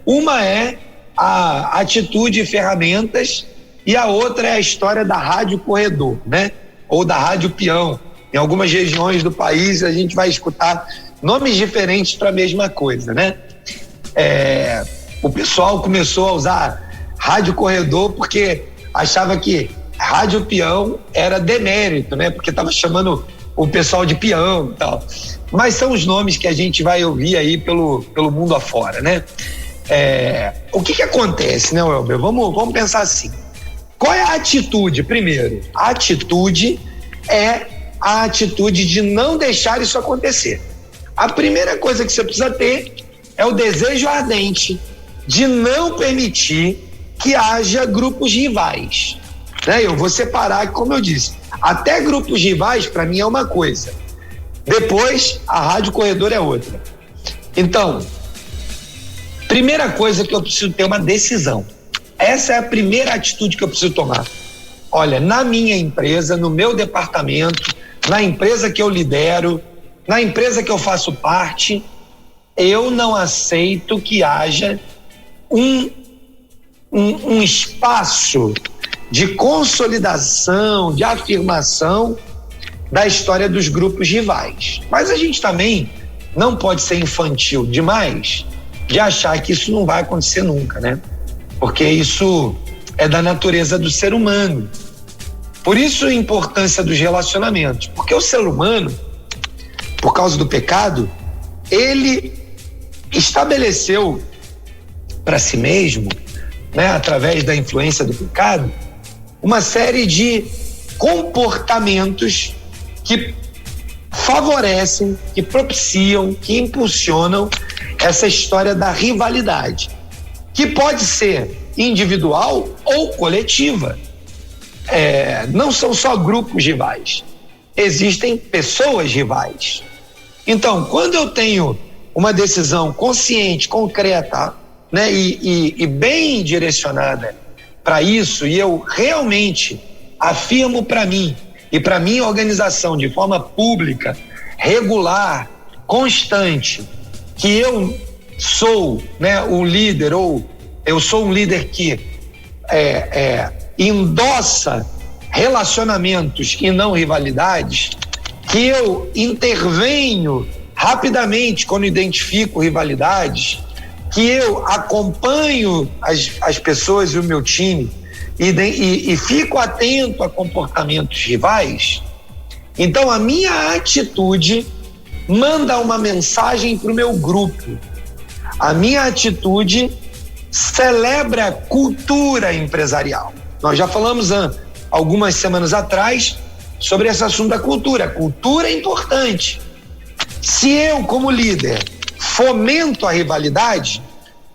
Uma é a atitude e ferramentas e a outra é a história da Rádio Corredor, né? Ou da Rádio Peão. Em algumas regiões do país a gente vai escutar nomes diferentes para a mesma coisa, né? O pessoal começou a usar Rádio Corredor porque achava que Rádio Peão era demérito, né? Porque estava chamando o pessoal de peão e tal. Mas são os nomes que a gente vai ouvir aí pelo mundo afora, né? O que acontece, né, Welber? Vamos pensar assim. Qual é a atitude, primeiro? A atitude é a atitude de não deixar isso acontecer. A primeira coisa que você precisa ter é o desejo ardente de não permitir que haja grupos rivais. Né? Eu vou separar, como eu disse, até grupos rivais para mim é uma coisa, depois a Rádio Corredor é outra. Então, primeira coisa que eu preciso ter uma decisão. Essa é a primeira atitude que eu preciso tomar. Olha, na minha empresa, no meu departamento, na empresa que eu lidero, na empresa que eu faço parte, eu não aceito que haja um espaço de consolidação, de afirmação da história dos grupos rivais. Mas a gente também não pode ser infantil demais de achar que isso não vai acontecer nunca, né? Porque isso é da natureza do ser humano. Por isso a importância dos relacionamentos, porque o ser humano, por causa do pecado, ele estabeleceu para si mesmo, né, através da influência do pecado, uma série de comportamentos que favorecem, que propiciam, que impulsionam essa história da rivalidade, que pode ser individual ou coletiva. Não são só grupos rivais, existem pessoas rivais. Então, quando eu tenho uma decisão consciente, concreta, né, e bem direcionada para isso, e eu realmente afirmo para mim e para minha organização de forma pública, regular, constante, que eu sou, né, o líder, ou eu sou um líder que endossa relacionamentos e não rivalidades, que eu intervenho rapidamente quando identifico rivalidades, que eu acompanho as pessoas e o meu time e fico atento a comportamentos rivais. Então a minha atitude manda uma mensagem para o meu grupo. A minha atitude celebra a cultura empresarial. Nós já falamos algumas semanas atrás sobre esse assunto da cultura. A cultura é importante. Se eu, como líder, fomento a rivalidade,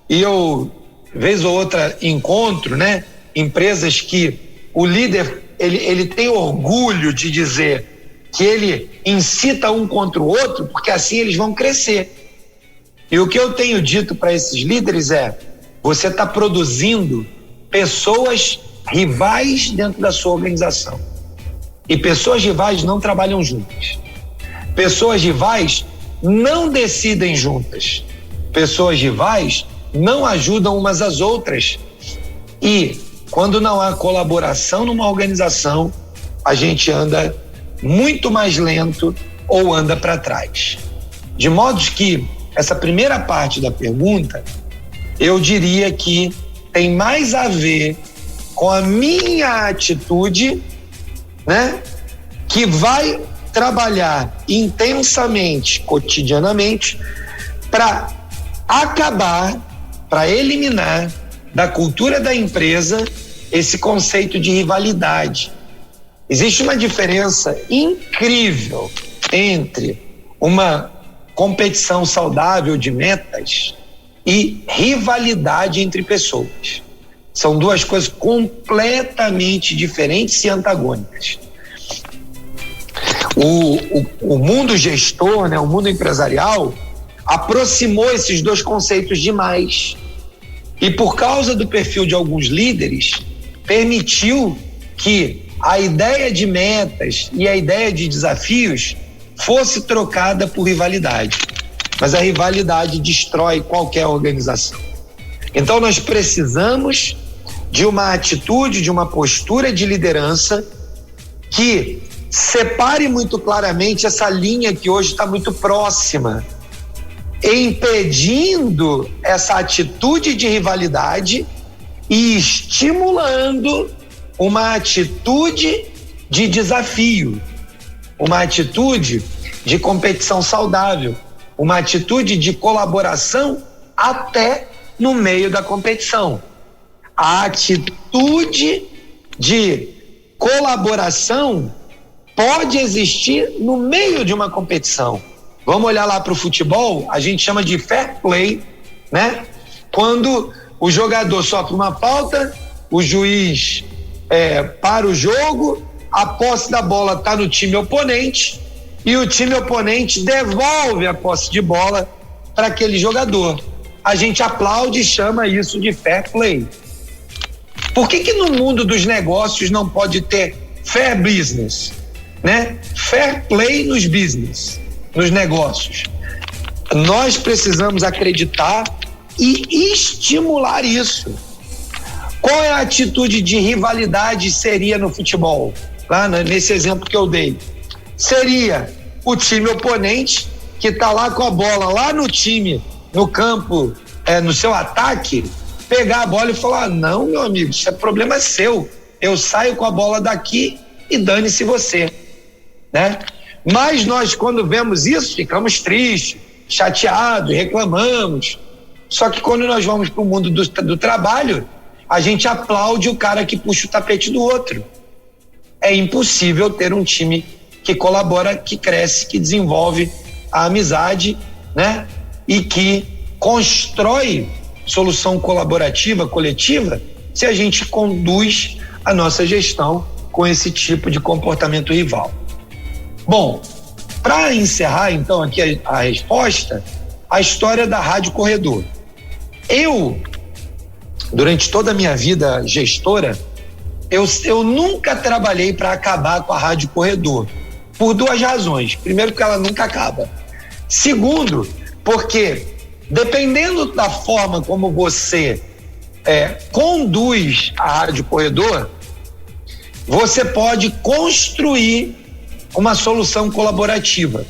e eu, vez ou outra, encontro, né, empresas que o líder ele tem orgulho de dizer que ele incita um contra o outro, porque assim eles vão crescer. E o que eu tenho dito para esses líderes é: você está produzindo pessoas rivais dentro da sua organização. E pessoas rivais não trabalham juntas. Pessoas rivais não decidem juntas. Pessoas rivais não ajudam umas às outras. E quando não há colaboração numa organização, a gente anda muito mais lento ou anda para trás. De modo que essa primeira parte da pergunta, eu diria que tem mais a ver com a minha atitude, né, que vai trabalhar intensamente, cotidianamente, para acabar, para eliminar da cultura da empresa esse conceito de rivalidade. Existe uma diferença incrível entre uma competição saudável de metas e rivalidade entre pessoas. São duas coisas completamente diferentes e antagônicas. O mundo gestor, né, o mundo empresarial, aproximou esses dois conceitos demais. E por causa do perfil de alguns líderes, permitiu que a ideia de metas e a ideia de desafios fosse trocada por rivalidade. Mas a rivalidade destrói qualquer organização. Então nós precisamos de uma atitude, de uma postura de liderança que separe muito claramente essa linha que hoje está muito próxima, impedindo essa atitude de rivalidade e estimulando uma atitude de desafio, uma atitude de competição saudável, uma atitude de colaboração até no meio da competição. A atitude de colaboração pode existir no meio de uma competição. Vamos olhar lá para o futebol, a gente chama de fair play, né? Quando o jogador sofre uma falta, o juiz para o jogo, a posse da bola está no time oponente e o time oponente devolve a posse de bola para aquele jogador. A gente aplaude e chama isso de fair play. Por que no mundo dos negócios não pode ter fair business, né? Fair play nos business, nos negócios. Nós precisamos acreditar e estimular isso. Qual é a atitude de rivalidade seria no futebol? Lá nesse exemplo que eu dei. Seria o time oponente que está lá com a bola lá no time, no campo, no seu ataque, pegar a bola e falar: não, meu amigo, isso é problema seu. Eu saio com a bola daqui e dane-se você, né? Mas nós, quando vemos isso, ficamos tristes, chateados, reclamamos. Só que quando nós vamos para o mundo do trabalho, a gente aplaude o cara que puxa o tapete do outro. É impossível ter um time que colabora, que cresce, que desenvolve a amizade, né? E que constrói solução colaborativa, coletiva, se a gente conduz a nossa gestão com esse tipo de comportamento rival. Bom, para encerrar então aqui a resposta, a história da Rádio Corredor. Eu, durante toda a minha vida gestora, eu nunca trabalhei para acabar com a Rádio Corredor, por duas razões. Primeiro, porque ela nunca acaba. Segundo, porque dependendo da forma como você conduz a Rádio Corredor, você pode construir uma solução colaborativa.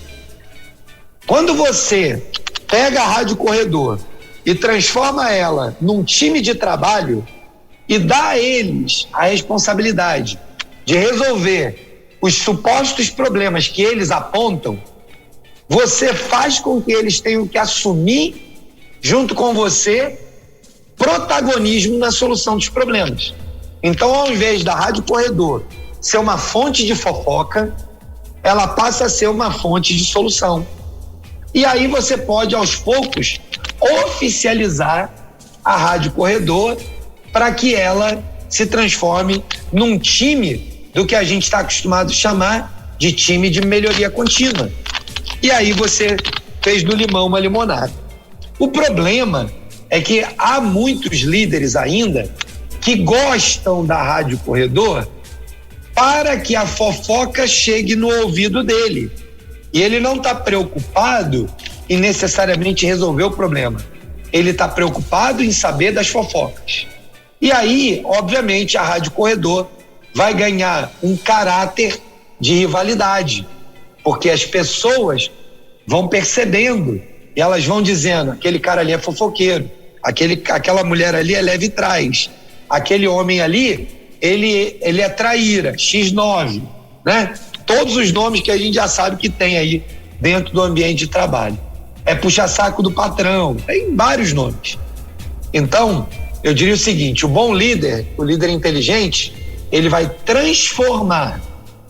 Quando você pega a Rádio Corredor e transforma ela num time de trabalho e dá a eles a responsabilidade de resolver os supostos problemas que eles apontam, você faz com que eles tenham que assumir, junto com você, protagonismo na solução dos problemas. Então, ao invés da Rádio Corredor ser uma fonte de fofoca, ela passa a ser uma fonte de solução. E aí você pode, aos poucos, oficializar a Rádio Corredor para que ela se transforme num time do que a gente está acostumado a chamar de time de melhoria contínua. E aí você fez do limão uma limonada. O problema é que há muitos líderes ainda que gostam da Rádio Corredor para que a fofoca chegue no ouvido dele. E ele não está preocupado em necessariamente resolver o problema. Ele está preocupado em saber das fofocas. E aí, obviamente, a Rádio Corredor vai ganhar um caráter de rivalidade, porque as pessoas vão percebendo e elas vão dizendo: aquele cara ali é fofoqueiro, aquela mulher ali é leve trás, aquele homem ali, ele é traíra, X9, né? Todos os nomes que a gente já sabe que tem aí dentro do ambiente de trabalho. É puxa-saco do patrão, tem vários nomes. Então, eu diria o seguinte: o bom líder, o líder inteligente, ele vai transformar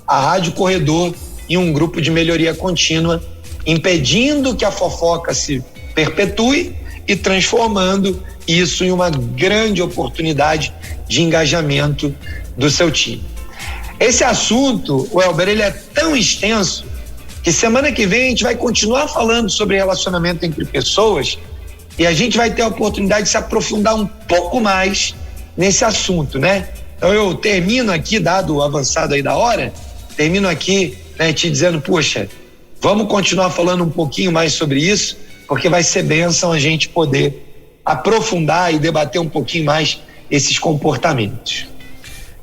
a Rádio Corredor e um grupo de melhoria contínua, impedindo que a fofoca se perpetue e transformando isso em uma grande oportunidade de engajamento do seu time. Esse assunto, Welber, ele é tão extenso que semana que vem a gente vai continuar falando sobre relacionamento entre pessoas e a gente vai ter a oportunidade de se aprofundar um pouco mais nesse assunto, né? Então eu termino aqui, dado o avançado aí da hora, termino aqui, né, te dizendo, poxa, vamos continuar falando um pouquinho mais sobre isso, porque vai ser bênção a gente poder aprofundar e debater um pouquinho mais esses comportamentos.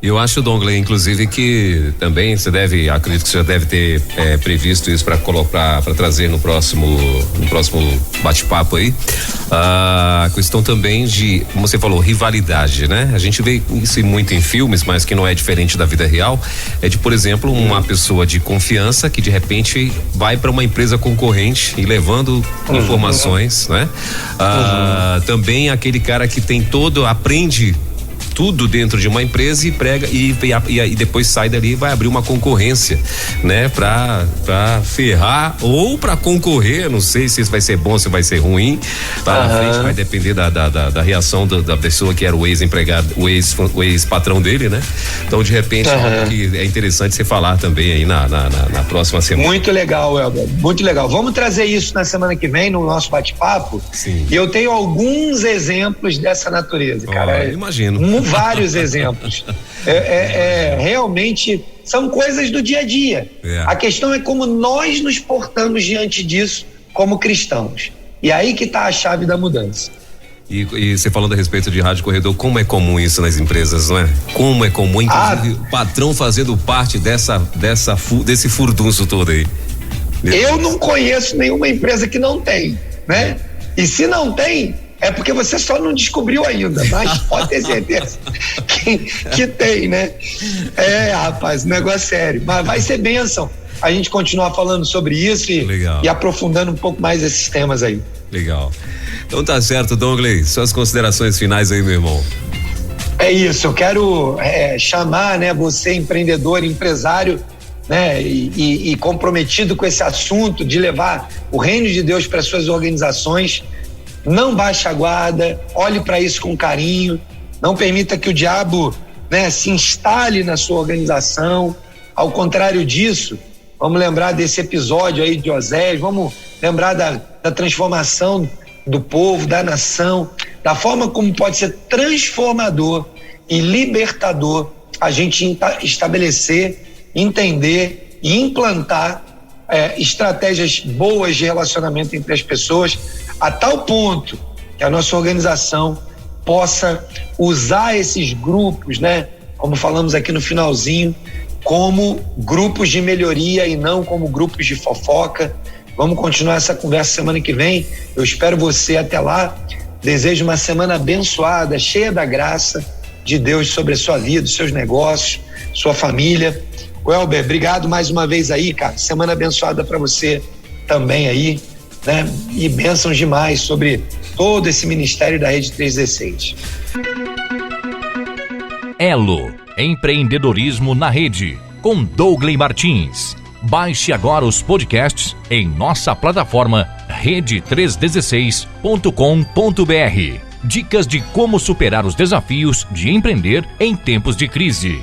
Eu acho, Dongley, inclusive, que também acredito que você já deve ter previsto isso para colocar, para trazer no próximo bate-papo aí, a questão também de, como você falou, rivalidade, né? A gente vê isso muito em filmes, mas que não é diferente da vida real, é de, por exemplo, uma pessoa de confiança que de repente vai para uma empresa concorrente e levando informações, né? Também aquele cara que tem aprende tudo dentro de uma empresa e prega e depois sai dali e vai abrir uma concorrência, né? Pra ferrar ou pra concorrer, não sei se isso vai ser bom, se vai ser ruim, lá na frente vai depender da reação da pessoa que era o ex-empregado, o ex-patrão dele, né? Então, de repente, algo que é interessante você falar também aí na próxima semana. Muito legal, Welber, muito legal. Vamos trazer isso na semana que vem no nosso bate-papo. Sim. E eu tenho alguns exemplos dessa natureza, cara. Imagino. Vários exemplos. Realmente são coisas do dia a dia. A questão é como nós nos portamos diante disso como cristãos. E aí que está a chave da mudança. E você falando a respeito de Rádio Corredor, como é comum isso nas empresas, não é? Como é comum, inclusive, o patrão fazendo parte desse furdunço todo aí. Eu não conheço nenhuma empresa que não tem, né? E se não tem, é porque você só não descobriu ainda, mas pode ter certeza que tem, né? Rapaz, o negócio é sério. Mas vai ser bênção a gente continuar falando sobre isso e aprofundando um pouco mais esses temas aí. Legal. Então tá certo, Dongley. Suas considerações finais aí, meu irmão. É isso, eu quero chamar, né, você empreendedor, empresário, né, e comprometido com esse assunto de levar o reino de Deus para suas organizações. Não baixe a guarda, olhe para isso com carinho, não permita que o diabo, né, se instale na sua organização. Ao contrário disso, vamos lembrar desse episódio aí de Osés, vamos lembrar da transformação do povo, da nação, da forma como pode ser transformador e libertador a gente estabelecer, entender e implantar estratégias boas de relacionamento entre as pessoas, a tal ponto que a nossa organização possa usar esses grupos, né, como falamos aqui no finalzinho, como grupos de melhoria e não como grupos de fofoca. Vamos continuar essa conversa semana que vem. Eu espero você até lá. Desejo uma semana abençoada, cheia da graça de Deus sobre a sua vida, os seus negócios, sua família. Welber, obrigado mais uma vez aí, cara. Semana abençoada para você também aí, né? E bênçãos demais sobre todo esse ministério da Rede 316. Elo, empreendedorismo na rede, com Douglas Martins. Baixe agora os podcasts em nossa plataforma rede316.com.br. Dicas de como superar os desafios de empreender em tempos de crise.